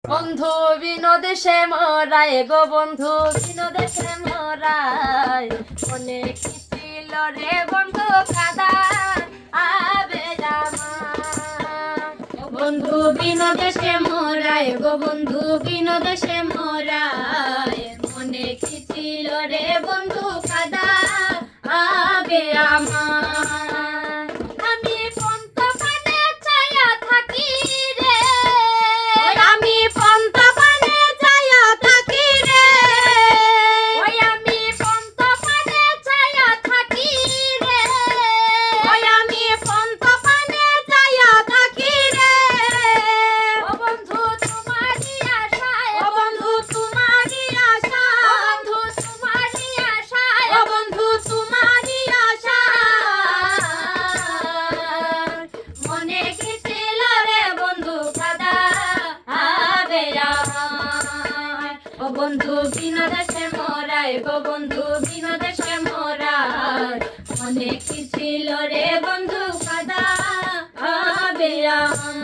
বন্ধু বিনোদেশে মরায় গো বন্ধু বিনোদেশে মরায় অনেক ছিল রে বন্ধু কাদা আবে বন্ধু বিনোদেশে মরায় গো বন্ধু বিনোদেশে মরায় অনেক ছিল রে বন্ধু কাদা আবে আমার আমি পন্ত পানে ছায়া থাকি রে আমি পন্ত পানে ছায়া থাকি রে ওই আমি পন্ত পানে ছায়া থাকি রে ওই আমি পন্ত পানে ছায়া থাকি রে ও বন্ধু তোমারই আশায় ও বন্ধু তোমারই আশায় ও বন্ধু তোমারই আশায় ও বন্ধু তোমারই আশায় মনে কি ছিল রে বন্ধু কাদা আবে আমার ও বন্ধু বিনোদেশে মরায় গো বন্ধু বিনোদেশে মরায় মনে কি ছিল রে বন্ধু কাদা আবে আমার